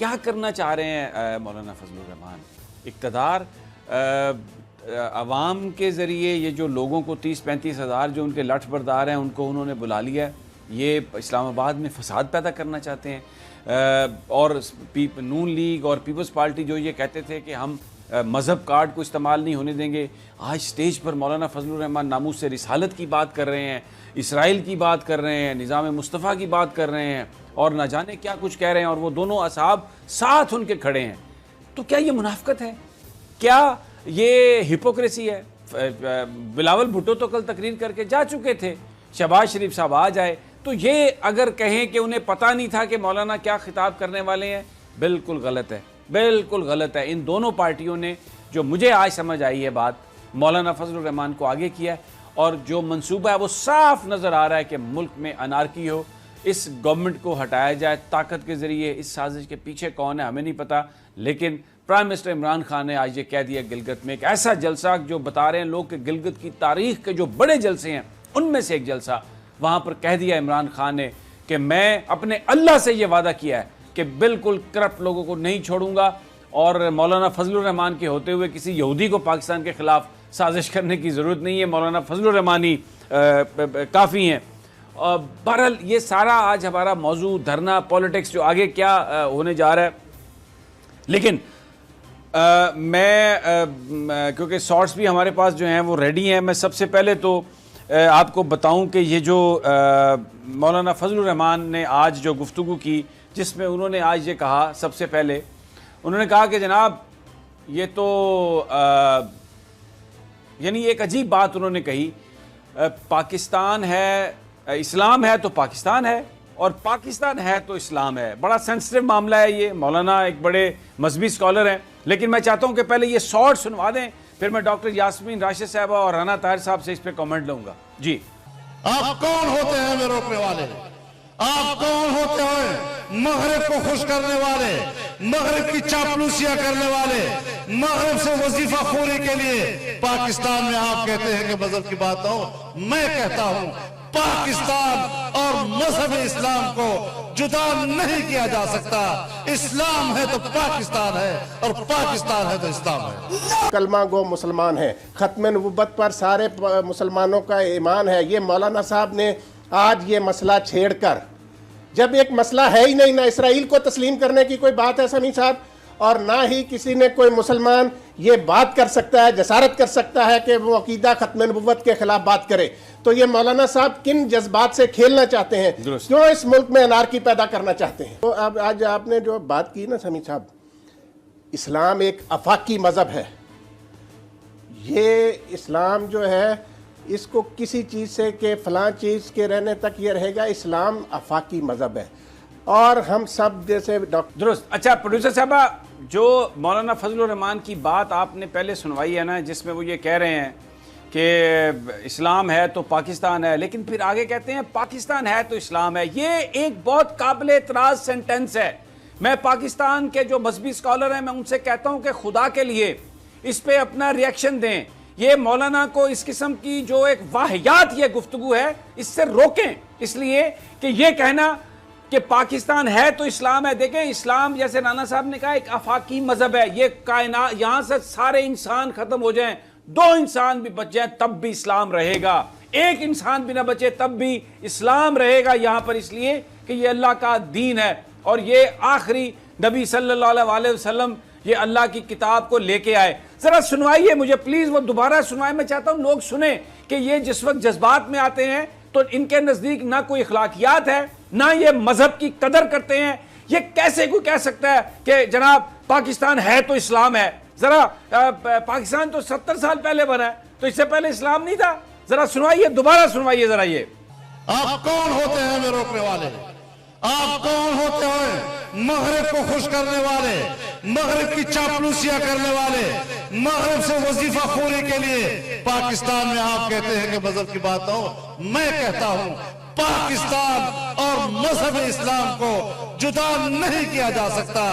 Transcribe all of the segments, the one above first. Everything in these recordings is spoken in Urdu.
کیا کرنا چاہ رہے ہیں مولانا فضل الرحمان؟ اقتدار عوام کے ذریعے یہ جو لوگوں کو 30-35 ہزار جو ان کے لٹھ بردار ہیں ان کو انہوں نے بلا لیا ہے، یہ اسلام آباد میں فساد پیدا کرنا چاہتے ہیں، اور نون لیگ اور پیپلز پارٹی جو یہ کہتے تھے کہ ہم مذہب کارڈ کو استعمال نہیں ہونے دیں گے، آج سٹیج پر مولانا فضل الرحمان ناموس سے رسالت کی بات کر رہے ہیں، اسرائیل کی بات کر رہے ہیں، نظام مصطفیٰ کی بات کر رہے ہیں، اور نہ جانے کیا کچھ کہہ رہے ہیں، اور وہ دونوں اصحاب ساتھ ان کے کھڑے ہیں۔ تو کیا یہ منافقت ہے؟ کیا یہ ہپوکریسی ہے؟ بلاول بھٹو تو کل تقریر کر کے جا چکے تھے، شہباز شریف صاحب آ جائے تو یہ اگر کہیں کہ انہیں پتہ نہیں تھا کہ مولانا کیا خطاب کرنے والے ہیں، بالکل غلط ہے، بالکل غلط ہے۔ ان دونوں پارٹیوں نے جو مجھے آج سمجھ آئی ہے بات، مولانا فضل الرحمان کو آگے کیا ہے، اور جو منصوبہ ہے وہ صاف نظر آ رہا ہے کہ ملک میں انارکی ہو، اس گورنمنٹ کو ہٹایا جائے طاقت کے ذریعے۔ اس سازش کے پیچھے کون ہے ہمیں نہیں پتہ، لیکن پرائم منسٹر عمران خان نے آج یہ کہہ دیا گلگت میں ایک ایسا جلسہ جو بتا رہے ہیں لوگ کہ گلگت کی تاریخ کے جو بڑے جلسے ہیں ان میں سے ایک جلسہ، وہاں پر کہہ دیا عمران خان نے کہ میں اپنے اللہ سے یہ وعدہ کیا ہے کہ بالکل کرپٹ لوگوں کو نہیں چھوڑوں گا، اور مولانا فضل الرحمان کے ہوتے ہوئے کسی یہودی کو پاکستان کے خلاف سازش کرنے کی ضرورت نہیں ہے، مولانا فضل الرحمان ہی کافی ہیں۔ بہرحال یہ سارا آج ہمارا موضوع دھرنا پولیٹکس جو آگے کیا ہونے جا رہا ہے، لیکن میں کیونکہ شارٹس بھی ہمارے پاس جو ہیں وہ ریڈی ہیں، میں سب سے پہلے تو آپ کو بتاؤں کہ یہ جو مولانا فضل الرحمان نے آج جو گفتگو کی، جس میں انہوں نے آج یہ کہا، سب سے پہلے انہوں نے کہا کہ جناب یہ تو یعنی ایک عجیب بات انہوں نے کہی، پاکستان ہے، اسلام ہے تو پاکستان ہے، اور پاکستان ہے تو اسلام ہے۔ بڑا سینسٹیو معاملہ ہے یہ، مولانا ایک بڑے مذہبی اسکالر ہیں، لیکن میں چاہتا ہوں کہ پہلے یہ شارٹ سنوا دیں، پھر میں ڈاکٹر یاسمین راشد صاحبہ اور رانا طاہر صاحب سے اس پہ کامنٹ لوں گا۔ جی، آپ کون ہوتے ہیں ہمیں روکنے والے؟ آپ کون ہوتے ہیں مغرب کو خوش کرنے والے، مغرب کی چاپلوسیاں کرنے والے، مغرب سے وظیفہ خوری کے لیے؟ پاکستان میں آپ کہتے ہیں کہ مذہب کی بات ہو، میں کہتا ہوں پاکستان اور مذہب اسلام کو جدا نہیں کیا جا سکتا۔ اسلام ہے تو پاکستان ہے، اور پاکستان ہے تو اسلام ہے۔ کلمہ گو مسلمان ہیں، ختم نبوت پر سارے مسلمانوں کا ایمان ہے۔ یہ مولانا صاحب نے آج یہ مسئلہ چھیڑ کر، جب ایک مسئلہ ہے ہی نہیں، نہ اسرائیل کو تسلیم کرنے کی کوئی بات ہے سمیع صاحب، اور نہ ہی کسی نے کوئی مسلمان یہ بات کر سکتا ہے، جسارت کر سکتا ہے کہ وہ عقیدہ ختم نبوت کے خلاف بات کرے، تو یہ مولانا صاحب کن جذبات سے کھیلنا چاہتے ہیں؟ کیوں اس ملک میں انارکی پیدا کرنا چاہتے ہیں؟ تو اب آج آپ نے جو بات کی نا سمیع صاحب، اسلام ایک آفاقی مذہب ہے۔ یہ اسلام جو ہے اس کو کسی چیز سے کہ فلاں چیز کے رہنے تک یہ رہے گا، اسلام آفاقی مذہب ہے، اور ہم سب جیسے درست۔ اچھا پروڈیوسر صاحبہ، جو مولانا فضل الرحمان کی بات آپ نے پہلے سنوائی ہے نا، جس میں وہ یہ کہہ رہے ہیں کہ اسلام ہے تو پاکستان ہے، لیکن پھر آگے کہتے ہیں پاکستان ہے تو اسلام ہے، یہ ایک بہت قابل اعتراض سینٹنس ہے۔ میں پاکستان کے جو مذہبی اسکالر ہیں، میں ان سے کہتا ہوں کہ خدا کے لیے اس پہ اپنا ریئیکشن دیں، یہ مولانا کو اس قسم کی جو ایک واہیات یہ گفتگو ہے اس سے روکیں، اس لیے کہ یہ کہنا کہ پاکستان ہے تو اسلام ہے، دیکھیں اسلام جیسے رانا صاحب نے کہا ایک آفاقی مذہب ہے، یہ کائنات، یہاں سے سارے انسان ختم ہو جائیں، 2 انسان بھی بچ جائیں تب بھی اسلام رہے گا، 1 انسان بھی نہ بچے تب بھی اسلام رہے گا یہاں پر، اس لیے کہ یہ اللہ کا دین ہے، اور یہ آخری نبی صلی اللہ علیہ وسلم یہ اللہ کی کتاب کو لے کے آئے۔ ذرا سنوائیے مجھے پلیز، وہ دوبارہ سنوائے، میں چاہتا ہوں لوگ سنیں کہ یہ جس وقت جذبات میں آتے ہیں تو ان کے نزدیک نہ کوئی اخلاقیات ہے، نہ یہ مذہب کی قدر کرتے ہیں، یہ کیسے کوئی کہہ سکتا ہے کہ جناب پاکستان ہے تو اسلام ہے؟ ذرا پاکستان تو 70 سال پہلے بنا ہے، تو اس سے پہلے اسلام نہیں تھا؟ ذرا سنوائیے، دوبارہ سنوائیے ذرا یہ۔ آپ کون ہوتے ہیں ہمیں روکنے والے؟ آپ کون ہوتے ہیں مغرب کو خوش کرنے والے، مغرب کی چاپلوسیاں کرنے والے، مغرب سے وظیفہ خوری کے لیے؟ پاکستان میں آپ کہتے ہیں کہ مذہب کی بات ہو، میں کہتا ہوں پاکستان اور مذہب اسلام کو جدا نہیں کیا جا سکتا۔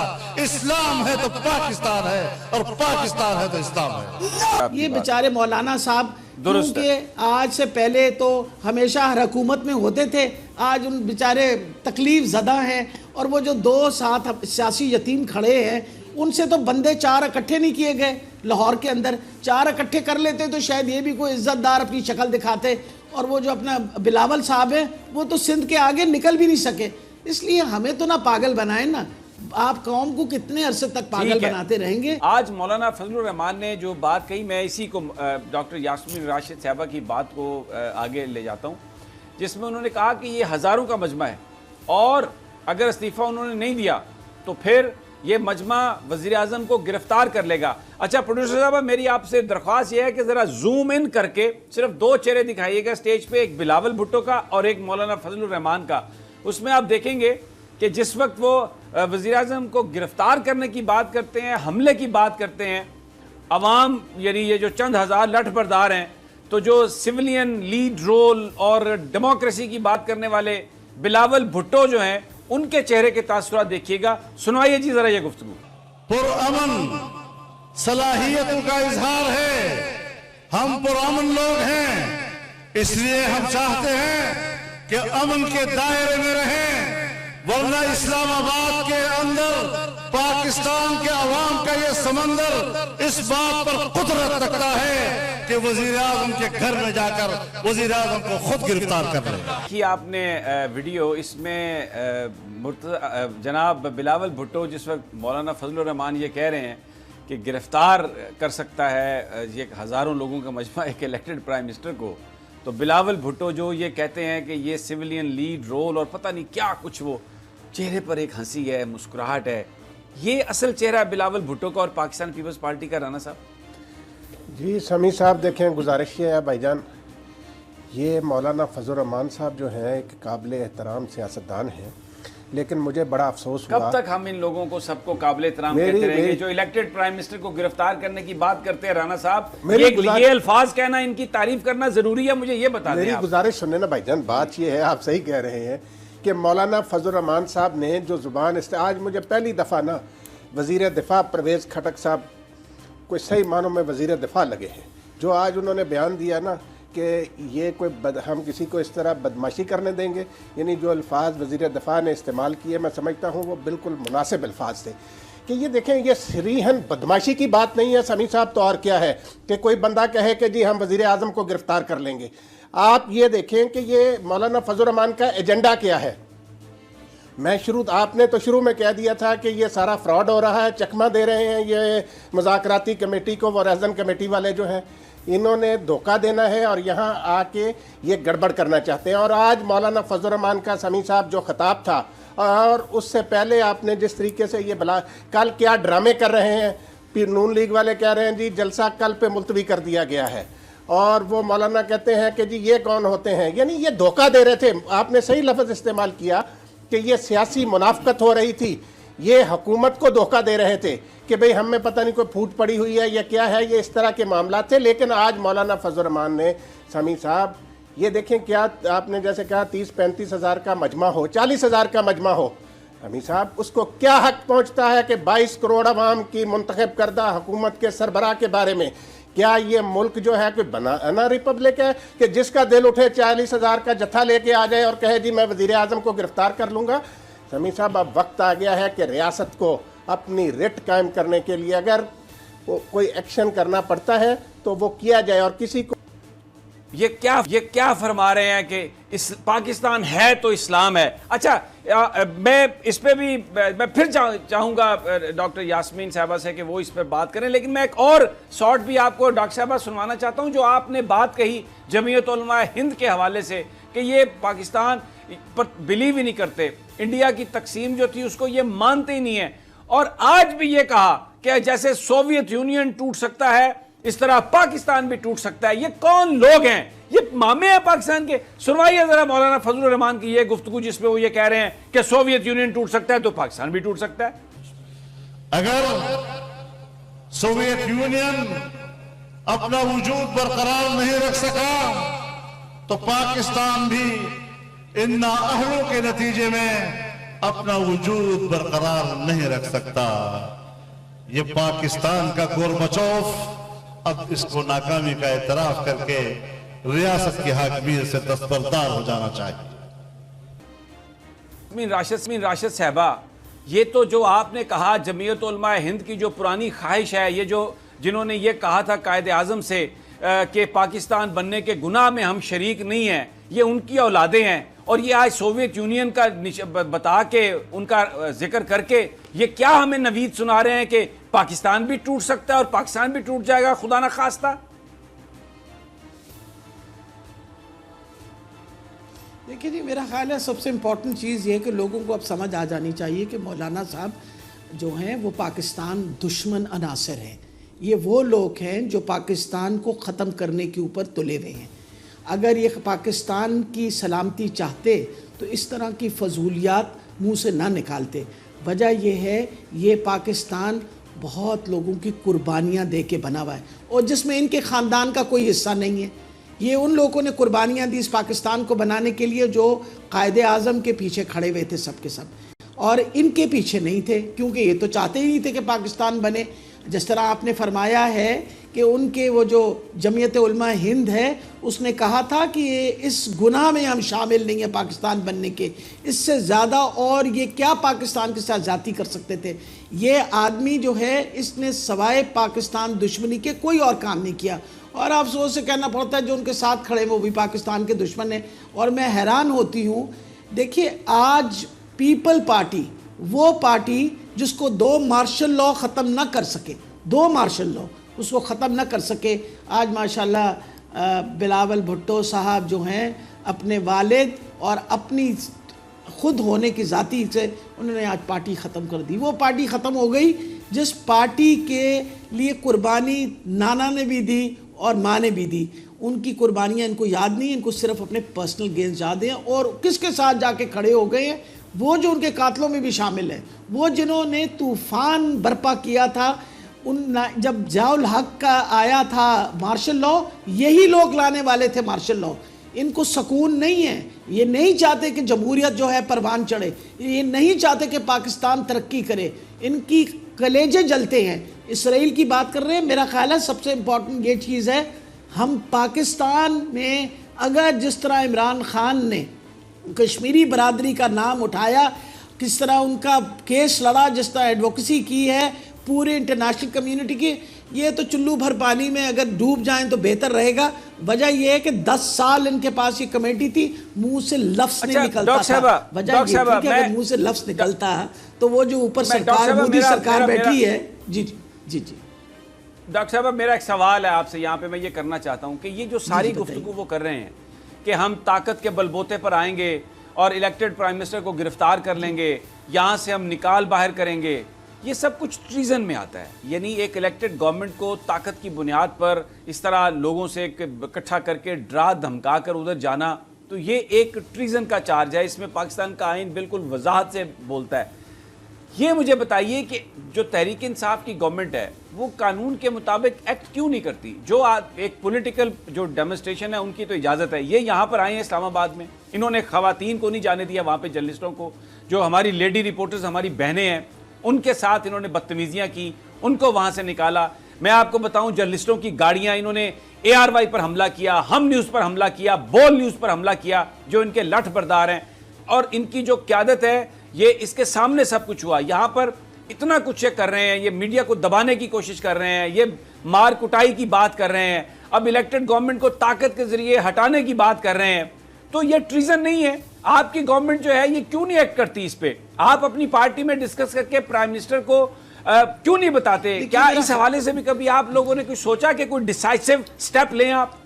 اسلام ہے تو پاکستان ہے، اور پاکستان ہے تو اسلام ہے۔ یہ بیچارے مولانا صاحب کیونکہ آج سے پہلے تو ہمیشہ ہر حکومت میں ہوتے تھے، آج ان بیچارے تکلیف زدہ ہیں، اور وہ جو 2 ساتھ سیاسی یتیم کھڑے ہیں ان سے تو بندے 4 اکٹھے نہیں کیے گئے لاہور کے اندر. 4 اکٹھے کر لیتے تو شاید یہ بھی کوئی عزت دار اپنی شکل دکھاتے. اور وہ جو اپنا بلاول صاحب ہیں وہ تو سندھ کے آگے نکل بھی نہیں سکے. اس لیے ہمیں تو نہ پاگل بنائیں نا. آپ قوم کو کتنے عرصے تک پاگل بناتے رہیں گے؟ آج مولانا فضل الرحمان نے جو بات کہی، میں اسی کو ڈاکٹر یاسمین راشد صاحبہ کی بات کو آگے لے جاتا ہوں، جس میں انہوں نے کہا کہ یہ ہزاروں کا مجمع ہے اور اگر استعفیٰ انہوں نے نہیں دیا تو پھر یہ مجمع وزیر اعظم کو گرفتار کر لے گا. اچھا پروڈیوسر صاحب، میری آپ سے درخواست یہ ہے کہ ذرا زوم ان کر کے صرف 2 چہرے دکھائیے گا اسٹیج پہ، ایک بلاول بھٹو کا اور ایک مولانا فضل الرحمان کا. اس میں آپ دیکھیں گے کہ جس وقت وہ وزیر اعظم کو گرفتار کرنے کی بات کرتے ہیں، حملے کی بات کرتے ہیں، عوام یعنی یہ جو چند ہزار لٹھ بردار ہیں، تو جو سیولین لیڈ رول اور ڈیموکریسی کی بات کرنے والے بلاول بھٹو جو ہیں، ان کے چہرے کے تاثرات دیکھیے گا. سنوائیے جی ذرا یہ گفتگو. پرامن صلاحیتوں کا اظہار ہے. ہم پرامن لوگ ہیں، اس لیے ہم چاہتے ہیں کہ امن کے دائرے میں رہیں، ورنہ اسلام آباد کے اندر پاکستان کے عوام کا یہ سمندر اس بات پر قدرت رکھتا ہے کہ وزیر اعظم کے گھر میں جا کر وزیر اعظم کو خود گرفتار کر لے. کہ آپ نے ویڈیو، اس میں جناب بلاول بھٹو جس وقت مولانا فضل الرحمان یہ کہہ رہے ہیں کہ گرفتار کر سکتا ہے یہ ہزاروں لوگوں کا مجمع ایک الیکٹڈ پرائم منسٹر کو، تو بلاول بھٹو جو یہ کہتے ہیں کہ یہ سیولین لیڈ رول اور پتہ نہیں کیا کچھ، وہ چہرے پر ایک ہنسی ہے، مسکراہٹ ہے. یہ اصل چہرہ ہے بلاول بھٹو کا اور پاکستان پیپلز پارٹی کا. رانا صاحب جی سمیع صاحب دیکھیں، گزارش یہ ہے بھائی جان، یہ مولانا فضل الرحمان صاحب جو ہیں ایک قابل احترام سیاستدان ہیں، لیکن مجھے بڑا افسوس ہوا. کب تک ہم ان لوگوں کو سب کو قابل احترام کہتے رہیں گے جو الیکٹڈ پرائم منسٹر کو گرفتار کرنے کی بات کرتے ہیں؟ رانا صاحب یہ الفاظ کہنا، ان کی تعریف کرنا ضروری ہے؟ مجھے یہ بتا دیں. میری گزارش سنیں نا بھائی جان. بات یہ ہے، آپ صحیح کہہ رہے ہیں کہ مولانا فضل الرحمان صاحب نے جو زبان آج مجھے پہلی دفعہ نا وزیر دفاع پرویز کھٹک صاحب کوئی صحیح معنوں میں وزیر دفاع لگے ہیں. جو آج انہوں نے بیان دیا نا کہ یہ کوئی ہم کسی کو اس طرح بدماشی کرنے دیں گے، یعنی جو الفاظ وزیر دفاع نے استعمال کیے میں سمجھتا ہوں وہ بالکل مناسب الفاظ تھے. کہ یہ دیکھیں، یہ صریحاً بدماشی کی بات نہیں ہے سمیع صاحب. تو اور کیا ہے کہ کوئی بندہ کہے کہ جی ہم وزیر اعظم کو گرفتار کر لیں گے. آپ یہ دیکھیں کہ یہ مولانا فضل الرحمان کا ایجنڈا کیا ہے. آپ نے تو شروع میں کہہ دیا تھا کہ یہ سارا فراڈ ہو رہا ہے، چکمہ دے رہے ہیں یہ مذاکراتی کمیٹی کو، وہ ریزن کمیٹی والے جو ہیں انہوں نے دھوکہ دینا ہے اور یہاں آ کے یہ گڑبڑ کرنا چاہتے ہیں. اور آج مولانا فضل الرحمان کا سمیع صاحب جو خطاب تھا، اور اس سے پہلے آپ نے جس طریقے سے یہ کل کیا ڈرامے کر رہے ہیں، پھر نون لیگ والے کہہ رہے ہیں جی جلسہ کل پہ ملتوی کر دیا گیا ہے، اور وہ مولانا کہتے ہیں کہ جی یہ کون ہوتے ہیں. یعنی یہ دھوکہ دے رہے تھے. آپ نے صحیح لفظ استعمال کیا کہ یہ سیاسی منافقت ہو رہی تھی، یہ حکومت کو دھوکہ دے رہے تھے کہ بھئی ہم میں پتہ نہیں کوئی پھوٹ پڑی ہوئی ہے یا کیا ہے. یہ اس طرح کے معاملات تھے. لیکن آج مولانا فضل الرحمان نے سمیع صاحب یہ دیکھیں، کیا آپ نے جیسے کہا 30-35 ہزار کا مجمع ہو، 40 ہزار کا مجمع ہو، سمیع صاحب اس کو کیا حق پہنچتا ہے کہ 22 کروڑ عوام کی منتخب کردہ حکومت کے سربراہ کے بارے میں؟ کیا یہ ملک جو ہے کوئی بنانا ریپبلک ہے کہ جس کا دل اٹھے 40 ہزار کا جتھا لے کے آ جائے اور کہے جی میں وزیر اعظم کو گرفتار کر لوں گا؟ سمیع صاحب اب وقت آ گیا ہے کہ ریاست کو اپنی رٹ قائم کرنے کے لیے اگر کوئی ایکشن کرنا پڑتا ہے تو وہ کیا جائے. اور کسی کو یہ کیا فرما رہے ہیں کہ پاکستان ہے تو اسلام ہے. اچھا میں اس پہ بھی میں پھر چاہوں گا ڈاکٹر یاسمین صاحبہ سے کہ وہ اس پہ بات کریں، لیکن میں ایک اور شارٹ بھی آپ کو ڈاکٹر صاحبہ سنوانا چاہتا ہوں. جو آپ نے بات کہی جمعیت علماء ہند کے حوالے سے کہ یہ پاکستان پر بلیو ہی نہیں کرتے، انڈیا کی تقسیم جو تھی اس کو یہ مانتے ہی نہیں ہیں، اور آج بھی یہ کہا کہ جیسے سوویت یونین ٹوٹ سکتا ہے اس طرح پاکستان بھی ٹوٹ سکتا ہے. یہ کون لوگ ہیں؟ یہ مامے ہیں پاکستان کے. سنوائیے ذرا مولانا فضل الرحمان کی یہ گفتگو جس پہ وہ یہ کہہ رہے ہیں کہ سوویت یونین ٹوٹ سکتا ہے تو پاکستان بھی ٹوٹ سکتا ہے. اگر سوویت یونین اپنا وجود برقرار نہیں رکھ سکا تو پاکستان بھی ان نااہلوں کے نتیجے میں اپنا وجود برقرار نہیں رکھ سکتا. یہ پاکستان کا گورباچوف اب اس کو ناکامی کا اعتراف کر کے ریاست کی حاکمیت سے دستبردار ہو جانا چاہیے. راشد صاحبہ، یہ تو جو آپ نے کہا جمعیت علماء ہند کی جو پرانی خواہش ہے، یہ جو جنہوں نے یہ کہا تھا قائد اعظم سے کہ پاکستان بننے کے گناہ میں ہم شریک نہیں ہیں، یہ ان کی اولادیں ہیں، اور یہ آج سوویت یونین کا بتا کے ان کا ذکر کر کے یہ کیا ہمیں نوید سنا رہے ہیں کہ پاکستان بھی ٹوٹ سکتا ہے اور پاکستان بھی ٹوٹ جائے گا خدا نہ خواستہ؟ دیکھیں جی، میرا خیال ہے سب سے امپورٹنٹ چیز یہ ہے کہ لوگوں کو اب سمجھ آ جانی چاہیے کہ مولانا صاحب جو ہیں وہ پاکستان دشمن عناصر ہیں. یہ وہ لوگ ہیں جو پاکستان کو ختم کرنے کے اوپر تلے ہوئے ہیں. اگر یہ پاکستان کی سلامتی چاہتے تو اس طرح کی فضولیات منہ سے نہ نکالتے. وجہ یہ ہے یہ پاکستان بہت لوگوں کی قربانیاں دے کے بنا ہوا ہے، اور جس میں ان کے خاندان کا کوئی حصہ نہیں ہے. یہ ان لوگوں نے قربانیاں دی اس پاکستان کو بنانے کے لیے جو قائد اعظم کے پیچھے کھڑے ہوئے تھے سب کے سب، اور ان کے پیچھے نہیں تھے، کیونکہ یہ تو چاہتے ہی نہیں تھے کہ پاکستان بنے. جس طرح آپ نے فرمایا ہے کہ ان کے وہ جو جمعیت علماء ہند ہے اس نے کہا تھا کہ اس گناہ میں ہم شامل نہیں ہیں پاکستان بننے کے، اس سے زیادہ اور یہ کیا پاکستان کے ساتھ زیادتی کر سکتے تھے. یہ آدمی جو ہے اس نے سوائے پاکستان دشمنی کے کوئی اور کام نہیں کیا، اور افسوس سے کہنا پڑتا ہے جو ان کے ساتھ کھڑے ہیں وہ بھی پاکستان کے دشمن ہیں. اور میں حیران ہوتی ہوں، دیکھیے آج پیپل پارٹی، وہ پارٹی جس کو 2 مارشل لاء ختم نہ کر سکے، 2 مارشل لاء اس کو ختم نہ کر سکے، آج ماشاءاللہ بلاول بھٹو صاحب جو ہیں اپنے والد اور اپنی خود ہونے کی ذاتی سے انہوں نے آج پارٹی ختم کر دی. وہ پارٹی ختم ہو گئی جس پارٹی کے لیے قربانی نانا نے بھی دی اور ماں نے بھی دی. ان کی قربانیاں ان کو یاد نہیں، ان کو صرف اپنے پرسنل گینز یاد ہیں. اور کس کے ساتھ جا کے کھڑے ہو گئے ہیں؟ وہ جو ان کے قاتلوں میں بھی شامل ہیں، وہ جنہوں نے طوفان برپا کیا تھا. جب ضیاء الحق کا آیا تھا مارشل لاء، یہی لوگ لانے والے تھے مارشل لاء. ان کو سکون نہیں ہے، یہ نہیں چاہتے کہ جمہوریت جو ہے پروان چڑھے، یہ نہیں چاہتے کہ پاکستان ترقی کرے. ان کی کلیجے جلتے ہیں. اسرائیل کی بات کر رہے ہیں، میرا خیال ہے سب سے امپورٹنٹ یہ چیز ہے، ہم پاکستان میں اگر جس طرح عمران خان نے کشمیری برادری کا نام اٹھایا، کس طرح ان کا کیس لڑا، جس طرح ایڈوکیسی کی ہے پورے انٹرنیشنل کمیونٹی کی، یہ تو چلو بھر پانی میں اگر ڈوب جائیں تو بہتر رہے گا. وجہ یہ ہے کہ 10 سال ان کے پاس یہ کمیٹی تھی، منہ سے لفظ نہیں نکلتا تھا. وجہ یہ تھی کہ اگر منہ سے لفظ نکلتا تو وہ جو اوپر سرکار مودی سرکار بیٹھی ہے. جی جی جی جی ڈاکٹر صاحب میرا ایک سوال ہے آپ سے یہاں پہ، میں یہ کرنا چاہتا ہوں کہ یہ جو ساری گفتگو وہ کر رہے ہیں کہ ہم طاقت کے بلبوتے پر آئیں گے اور الیکٹڈ پرائم منسٹر کو گرفتار کر لیں گے، یہاں سے ہم نکال باہر کریں گے، یہ سب کچھ ٹریزن میں آتا ہے. یعنی ایک الیکٹڈ گورنمنٹ کو طاقت کی بنیاد پر اس طرح لوگوں سے اکٹھا کر کے ڈرا دھمکا کر ادھر جانا، تو یہ ایک ٹریزن کا چارج ہے. اس میں پاکستان کا آئین بالکل وضاحت سے بولتا ہے. یہ مجھے بتائیے کہ جو تحریک انصاف کی گورنمنٹ ہے وہ قانون کے مطابق ایکٹ کیوں نہیں کرتی؟ جو ایک پولیٹیکل جو ڈیمونسٹریشن ہے ان کی تو اجازت ہے، یہ یہاں پر آئے ہیں اسلام آباد میں، انہوں نے خواتین کو نہیں جانے دیا وہاں پہ، جرنلسٹوں کو، جو ہماری لیڈی رپورٹرز ہماری بہنیں ہیں ان کے ساتھ انہوں نے بدتمیزیاں کی، ان کو وہاں سے نکالا. میں آپ کو بتاؤں جرنلسٹوں کی گاڑیاں انہوں نے ARY پر حملہ کیا، ہم نیوز پر حملہ کیا، بول نیوز پر حملہ کیا، جو ان کے لٹھ بردار ہیں، اور ان کی جو قیادت ہے یہ اس کے سامنے سب کچھ ہوا. یہاں پر اتنا کچھ یہ کر رہے ہیں، یہ میڈیا کو دبانے کی کوشش کر رہے ہیں، یہ مار کٹائی کی بات کر رہے ہیں، اب الیکٹڈ گورنمنٹ کو طاقت کے ذریعے ہٹانے کی بات کر رہے ہیں. تو یہ ٹریزن نہیں ہے؟ آپ کی گورنمنٹ جو ہے یہ کیوں نہیں ایکٹ کرتی اس پہ؟ آپ اپنی پارٹی میں ڈسکس کر کے پرائم منسٹر کو کیوں نہیں بتاتے؟ کیا اس حوالے سے بھی کبھی آپ لوگوں نے کچھ سوچا کہ کوئی ڈیسائسو سٹیپ لیں آپ؟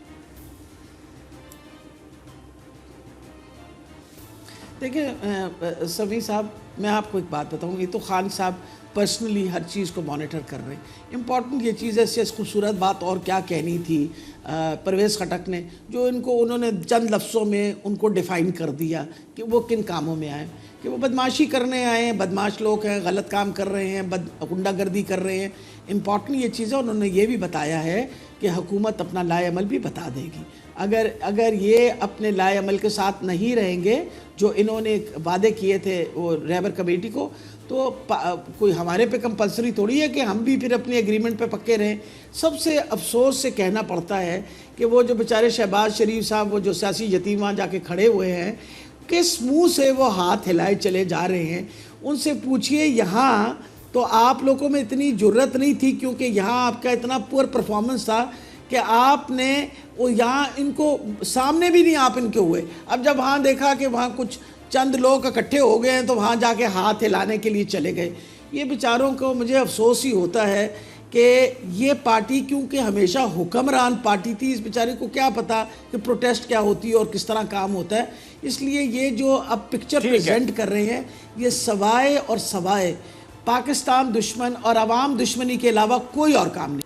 دیکھیں سمیع صاحب، میں آپ کو ایک بات بتاؤں، یہ تو خان صاحب پرسنلی ہر چیز کو مانیٹر کر رہے ہیں. امپورٹنٹ یہ چیز ہے، اس سے خوبصورت بات اور کیا کہنی تھی پرویز خٹک نے، جو انہوں نے چند لفظوں میں ان کو ڈیفائن کر دیا کہ وہ کن کاموں میں آئے، کہ وہ بدماشی کرنے آئے ہیں، بدماش لوگ ہیں، غلط کام کر رہے ہیں، غنڈہ گردی کر رہے ہیں. امپورٹنٹ یہ چیز ہے، انہوں نے یہ بھی بتایا ہے کہ حکومت اپنا لائے عمل بھی بتا دے گی. اگر یہ اپنے لائے عمل کے ساتھ نہیں رہیں گے جو انہوں نے وعدے کیے تھے وہ رہبر کمیٹی کو، تو کوئی ہمارے پہ کمپلسری تھوڑی ہے کہ ہم بھی پھر اپنی ایگریمنٹ پہ پکے رہیں. سب سے افسوس سے کہنا پڑتا ہے کہ وہ جو بیچارے شہباز شریف صاحب، وہ جو سیاسی یتیم وہاں جا کے کھڑے ہوئے ہیں، کس منہ سے وہ ہاتھ ہلائے چلے جا رہے ہیں. ان سے پوچھئے یہاں تو آپ لوگوں میں اتنی جرت نہیں تھی کیونکہ یہاں آپ کا اتنا پور پرفارمنس تھا کہ آپ نے یہاں ان کو سامنے بھی نہیں آپ ان کے ہوئے. اب جب وہاں دیکھا کہ وہاں کچھ چند لوگ اکٹھے ہو گئے ہیں تو وہاں جا کے ہاتھ ہلانے کے لیے چلے گئے. یہ بیچاروں کو مجھے افسوس ہی ہوتا ہے کہ یہ پارٹی کیونکہ ہمیشہ حکمران پارٹی تھی، اس بیچارے کو کیا پتا کہ پروٹیسٹ کیا ہوتی ہے اور کس طرح کام ہوتا ہے. اس لیے یہ جو اب پکچر پریزنٹ کر رہے ہیں یہ سوائے اور سوائے پاکستان دشمن اور عوام دشمنی کے علاوہ کوئی اور کام نہیں.